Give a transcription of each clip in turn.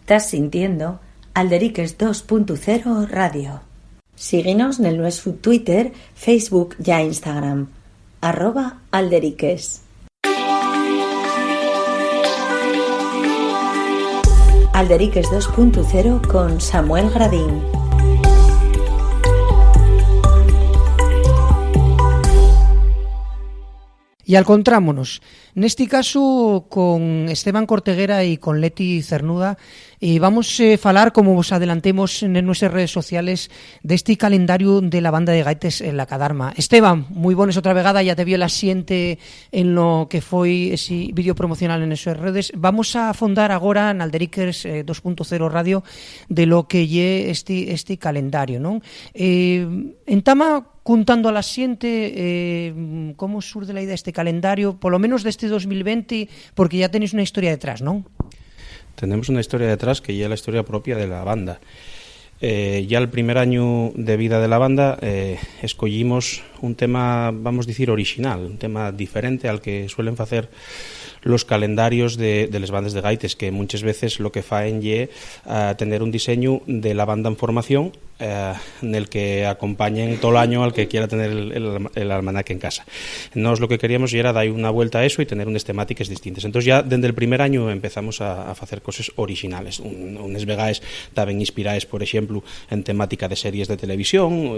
Estás sintiendo Alderiques 2.0 Radio. Síguenos en nuestro Twitter, Facebook y Instagram, @Alderiques. Alderiques 2.0 con Samuel Gradín. E encontrámonos, neste caso, con Esteban Corteguera e con Leti Cernuda, e vamos falar, como vos adelantemos en nuestras redes sociales, deste calendario de la banda de gaites en la Cadarma. Esteban, moi bones outra vegada, ya te vio la xente en lo que foi ese vídeo promocional en esas redes. Vamos a afondar agora en Alderiques 2.0 Radio de lo que lle este calendario, non? Entama contando a la xente como surde la idea deste calendario, polo menos deste 2020, porque ya tenéis unha historia detrás, non? Tenemos una historia detrás que ya es la historia propia de la banda. Ya el primer año de vida de la banda escollimos un tema, vamos a decir, original, un tema diferente al que suelen hacer los calendarios de les bandas de gaites, que muchas veces lo que faen lle tener un diseño de la banda en formación en el que acompañen todo el año al que quiera tener el almanaque en casa. Nos lo que queríamos era dar una vuelta a eso y tener unas temáticas distintas. Entonces ya desde el primer año empezamos a hacer cosas originales. Unas vegaes estaban inspiradas, por ejemplo, en temática de series de televisión,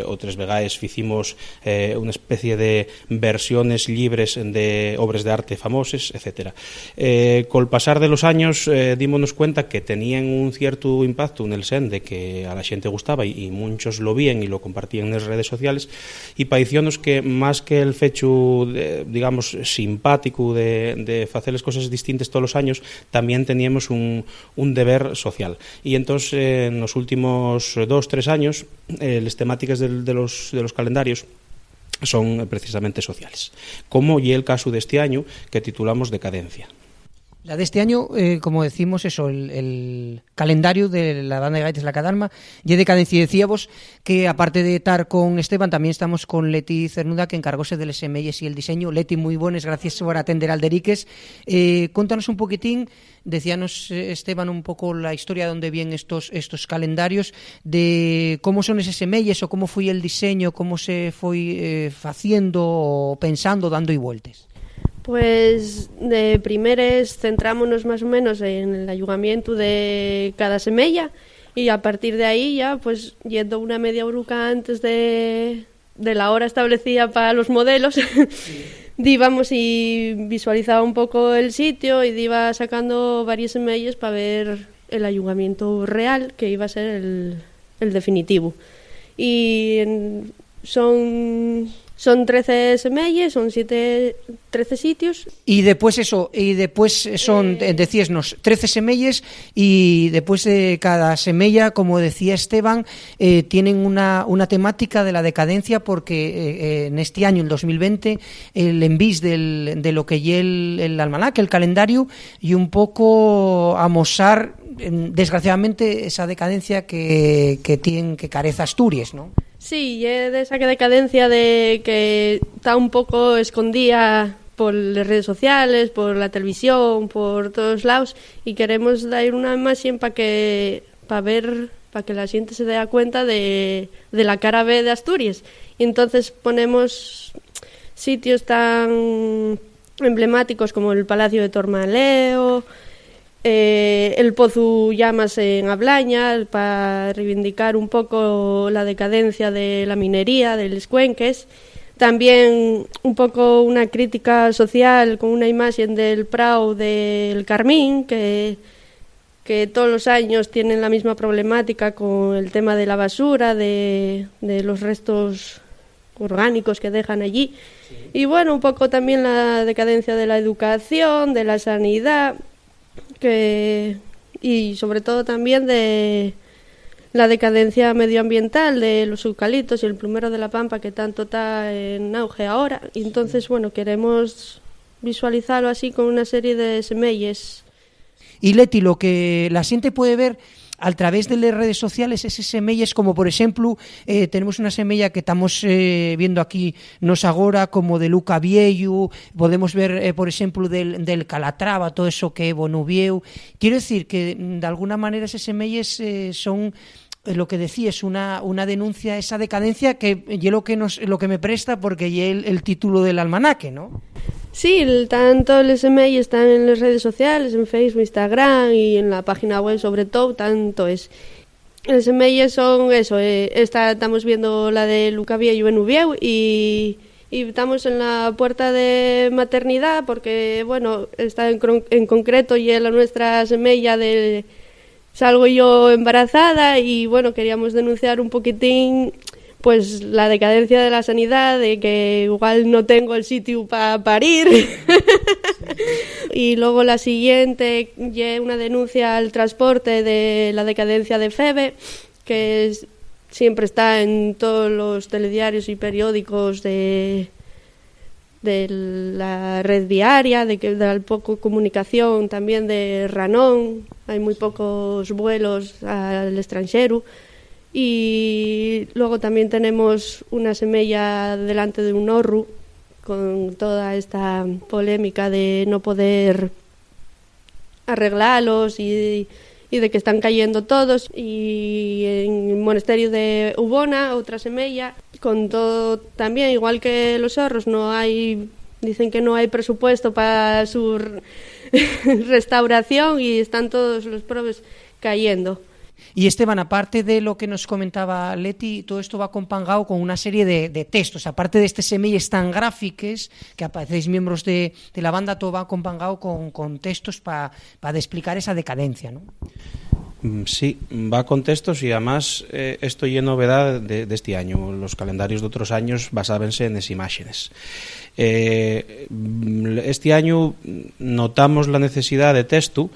otras vegaes hicimos una especie de versiones libres de obras de arte famosas, etcétera. Con el pasar de los años dimos cuenta que tenían un cierto impacto en el sen de que a la gente gustaba y muchos lo vían y lo compartían en las redes sociales, y pareciónos que más que el fecho digamos simpático de hacer las cosas distintas todos los años, también teníamos un deber social. Y entonces en los últimos 2-3 años las temáticas de los calendarios son precisamente sociales, como y el caso de este año que titulamos Decadencia. La de este año, como decimos, eso, el calendario de la banda de gaites La Cadarma y Decadencia. Y decíamos que, aparte de estar con Esteban, también estamos con Leti Cernuda, que encargóse del SMEs y el diseño. Leti, muy buenas, gracias por atender Alderiques. Cuéntanos un poquitín, decíanos Esteban un poco la historia de dónde vienen estos calendarios, de cómo son esos SMEs o cómo fue el diseño, cómo se fue haciendo o pensando, dando y vueltas. Pues de primeres centrámonos más o menos en el ayugamiento de cada semella, y a partir de ahí ya pues yendo una media horuca antes de la hora establecida para los modelos, íbamos y visualizaba un poco el sitio y iba sacando varias semellas para ver el ayugamiento real, que iba a ser el definitivo. Y son 13 semelles, son 13 sitios. Y después son, decíesnos, 13 semelles, y después de cada semella, como decía Esteban, tienen una temática de la decadencia, porque en este año, el 2020, el envís de lo que lle el almanaque, el calendario, y un poco amosar, desgraciadamente, esa decadencia que carece Asturias, ¿no? Sí, de esa decadencia de que está un poco escondida por las redes sociales, por la televisión, por todos lados, y queremos dar una imagen para que la gente se dé cuenta de la cara B de Asturias. Y entonces ponemos sitios tan emblemáticos como el Palacio de Tormaleo, el Pozu Llamas en Ablaña, para reivindicar un poco la decadencia de la minería, de los cuenques. También un poco una crítica social con una imagen del Prau del Carmín, que todos los años tienen la misma problemática con el tema de la basura, de los restos orgánicos que dejan allí. Sí. Y bueno, un poco también la decadencia de la educación, de la sanidad, y sobre todo también de la decadencia medioambiental de los eucaliptos y el plumero de la pampa, que tanto está en auge ahora. Y entonces, bueno, queremos visualizarlo así con una serie de semelles. Y Leti, lo que la gente puede ver a través de las redes sociales esas semillas, como por ejemplo tenemos una semilla que estamos viendo aquí nos agora, como de Luca Viejo, podemos ver por ejemplo del Calatrava, todo eso que Evo Nubieu. Quiero decir que de alguna manera esas semillas son lo que decías, una denuncia a esa decadencia que es lo que me presta porque es el título del almanaque, ¿no? Sí, tanto el SMI están en las redes sociales, en Facebook, Instagram y en la página web sobre todo, tanto es. El SMI son eso, estamos viendo la de Luca Viejo en Ubieu y estamos en la puerta de maternidad porque, bueno, está en concreto y es la nuestra semilla de... Salgo yo embarazada y, bueno, queríamos denunciar un poquitín pues la decadencia de la sanidad, de que igual no tengo el sitio para parir. Y luego la siguiente es una denuncia al transporte de la decadencia de FEBE, que siempre está en todos los telediarios y periódicos de la red viaria, de la poco comunicación también de Ranón, hay muy pocos vuelos al extranjero. Y luego también tenemos una semilla delante de un orru con toda esta polémica de no poder arreglarlos y de que están cayendo todos. Y en el monasterio de Ubona, otra semilla, con todo también, igual que los orros, dicen que no hay presupuesto para su restauración y están todos los probes cayendo. Y Esteban, aparte de lo que nos comentaba Leti, todo esto va acompañado con una serie de textos, aparte de estas semillas tan gráficas que aparecéis miembros de la banda, todo va acompañado con textos para explicar esa decadencia, ¿no? Sí, va con textos y además esto es novedad de este año. Los calendarios de otros años basábanse en las imágenes. Este año notamos la necesidad de texto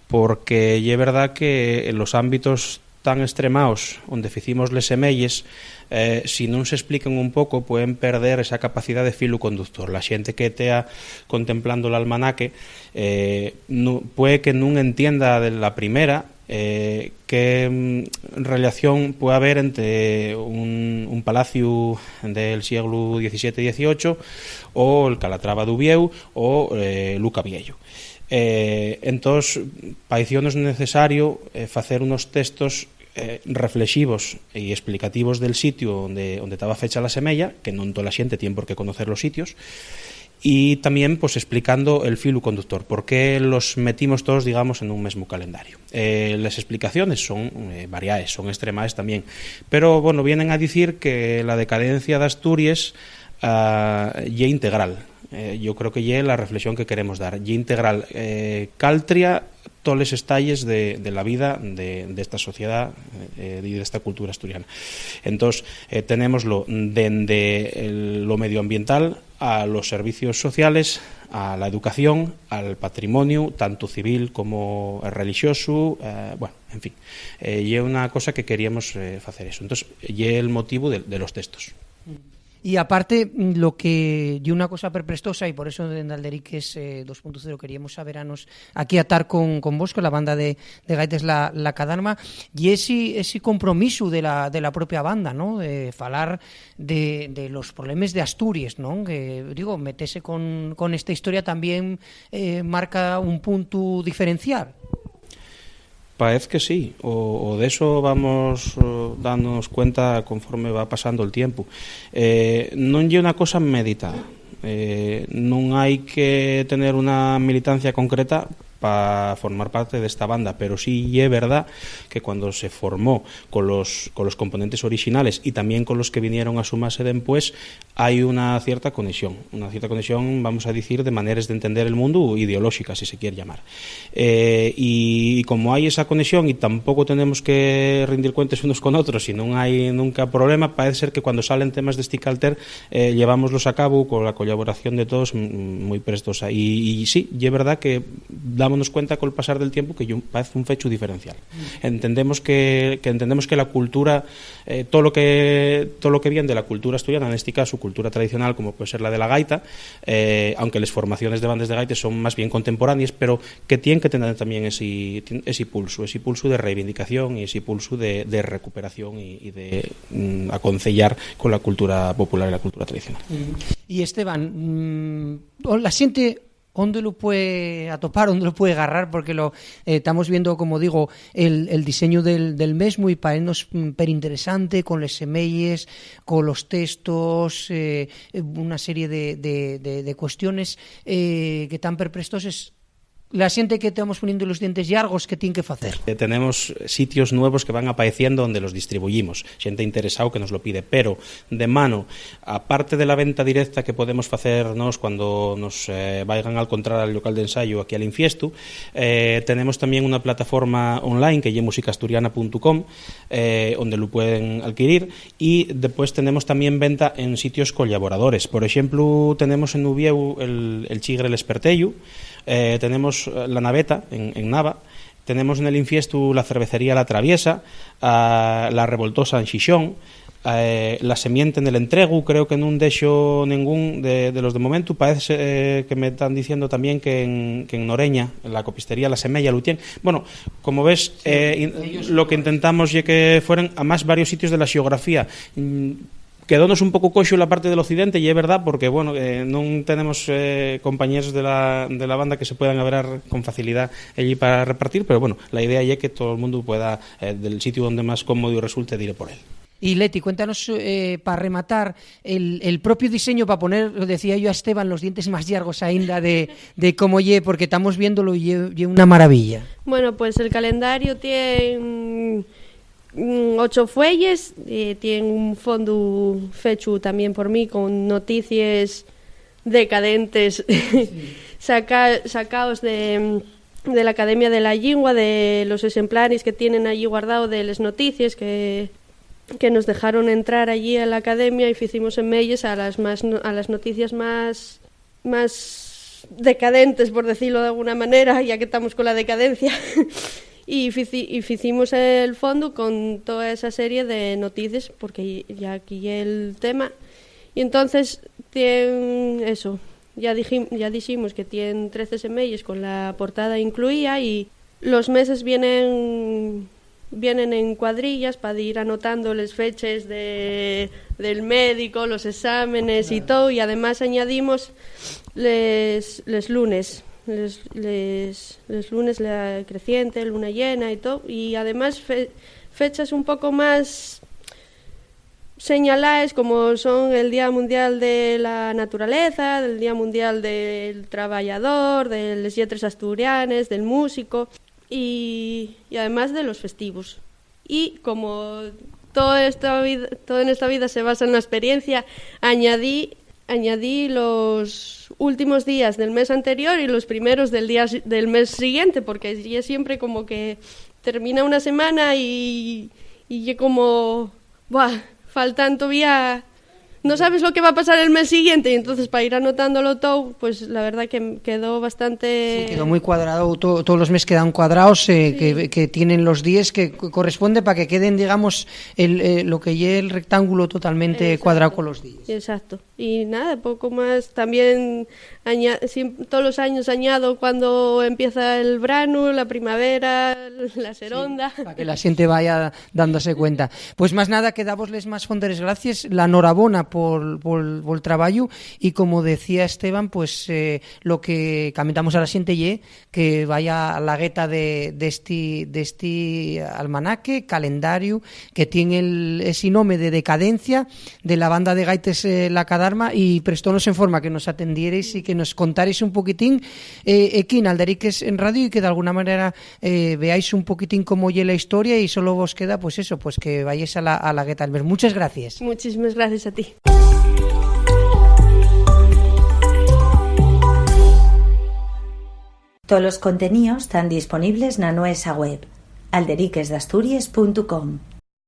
porque é verdad que en los ámbitos tan extremados onde ficimos les semelles, si non se explican un pouco pueden perder esa capacidad de filo conductor. La xente que tea contemplando o almanaque puede que non entienda de la primera qué relación puede haber entre un palacio del siglo XVII-XVIII o el Calatrava de Ubieu o Luca Viejo. Entón, pareciónos necesario facer unos textos reflexivos e explicativos del sitio onde estaba fecha la semella, que non toda a xente tiene por qué conocer los sitios, y también pues explicando el filo conductor, por qué los metimos todos, digamos, en un mismo calendario. Las explicaciones son variadas, son extremadas también, pero bueno, vienen a decir que la decadencia de Asturias é integral. Yo creo que é la reflexión que queremos dar, é integral, caltria todos los estalles de la vida de esta sociedad y de esta cultura asturiana. Entonces, tenemoslo dende lo medioambiental a los servicios sociales, a la educación, al patrimonio, tanto civil como religioso, bueno, en fin, é unha cosa que queríamos facer eso. Entonces, é el motivo de los textos. Y aparte, lo que y una cosa perprestosa, y por eso en Alderiques 2.0 queríamos saberanos aquí atar con vos, con la banda de Gaites la Cadarma, y ese compromiso de la propia banda, ¿no? De falar de los problemas de Asturias, ¿no? Que, digo, metese con esta historia también marca un punto diferencial. Parece que sí, o de eso vamos dándonos cuenta conforme va pasando el tiempo. Non é unha cosa meditada, non hai que tener una militancia concreta para formar parte de esta banda, pero sí es verdad que cuando se formó con los componentes originales y también con los que vinieron a sumarse después, hay una cierta conexión, vamos a decir, de maneras de entender el mundo, ideológica, si se quiere llamar. Y como hay esa conexión y tampoco tenemos que rendir cuentas unos con otros y no hay nunca problema, parece ser que cuando salen temas de Sticalter llevámoslos a cabo con la colaboración de todos muy prestosa. Y sí, es verdad que da dámonos cuenta col pasar del tiempo que parece un fecho diferencial. Entendemos que la cultura, todo lo que viene de la cultura asturiana, en este caso cultura tradicional como puede ser la de la gaita, aunque las formaciones de bandas de gaites son más bien contemporáneas, pero que tienen que tener también ese pulso de reivindicación y ese pulso de recuperación y de aconsellar con la cultura popular y la cultura tradicional. Y Esteban, la xente onde lo puede atopar, onde lo puede agarrar, porque estamos viendo, como digo, el diseño del mesmo y parenos perinteresante, con les semelles, con los textos, una serie de cuestiones que están perprestoses. La xente que estamos poniendo los dientes llargos, ¿qué tiene que hacer? Tenemos sitios nuevos que van apareciendo donde los distribuimos, xente interesado que nos lo pide, pero de mano, aparte de la venta directa que podemos hacernos cuando nos vayan a encontrar al local de ensayo aquí al Infiestu, tenemos también una plataforma online que es musicasturiana.com, donde lo pueden adquirir, y después tenemos también venta en sitios colaboradores. Por ejemplo, tenemos en Ubieu el Chigre l'Espertello, tenemos la Naveta en Nava, tenemos en el Infiestu la cervecería La Traviesa, la Revoltosa en Xixón, la Semiente en el Entregu, creo que no dejo ningún de los de momento. Parece que me están diciendo también que en Noreña, en la copistería La Semella, lo tienen. Bueno, como ves, lo que intentamos es que fueran a más varios sitios de la xeografía. Quedónos un pouco coxo la parte del occidente, e é verdad, porque, bueno, non tenemos compañeros de la banda que se puedan abrir con facilidad allí para repartir, pero, bueno, la idea é que todo el mundo pueda, del sitio donde más cómodo resulte, ir por él. Y Leti, cuéntanos, para rematar, el propio diseño para poner, lo decía yo a Esteban, los dientes más largos ainda de cómo lle, porque estamos viéndolo y es una maravilla. Bueno, pues el calendario tiene 8 fuelles, tiene un fondo fecho también por mí con noticias decadentes sacados de la Academia de la Lingua, de los ejemplares que tienen allí guardados de las noticias que nos dejaron entrar allí a la Academia, y hicimos en melles a las noticias más decadentes, por decirlo de alguna manera, ya que estamos con la decadencia. Y hicimos el fondo con toda esa serie de noticias, porque ya aquí el tema. Y entonces tiene eso, ya dijimos que tiene 13 semelles con la portada incluida, y los meses vienen en cuadrillas para ir anotando las fechas del médico, los exámenes y todo, y además añadimos les lunes. Les lunes la creciente, luna llena y todo, y además fechas un poco más señaladas, como son el Día Mundial de la Naturaleza, el Día Mundial del Trabajador, de las Lletres Asturianes, del músico, y además de los festivos. Y como todo en esta vida se basa en la experiencia, añadí los últimos días del mes anterior y los primeros del mes siguiente, porque ya siempre como que termina una semana y ya como faltan todavía, no sabes lo que va a pasar el mes siguiente, y entonces para ir anotándolo todo, pues la verdad que quedó bastante... Sí, quedó muy cuadrado, todos los meses quedan cuadrados, sí. que tienen los días que corresponde para que queden, digamos, lo que lleve el rectángulo totalmente Exacto. Cuadrado con los días. Exacto. Y nada, poco más. También todos los años añado cuando empieza el verano, la primavera, la seronda. Sí, para que la gente vaya dándose cuenta. Pues más nada, que davosles más fonderes gracias, la enhorabona por el trabajo, y como decía Esteban, pues lo que comentamos a la gente que vaya a la gueta de este almanaque, calendario, que tiene ese nombre de decadencia de la banda de gaites La Cadarma, y prestónos en forma que nos atendierais y que nos contaréis un poquitín aquí en Alderiques en radio, y que de alguna manera veáis un poquitín cómo lle la historia, y solo vos queda pues eso, pues que vayáis a la gueta Albert. Muchas gracias. Muchísimas gracias a ti. Todos los contenidos están disponibles en nuestra web alderiquesdasturias.com.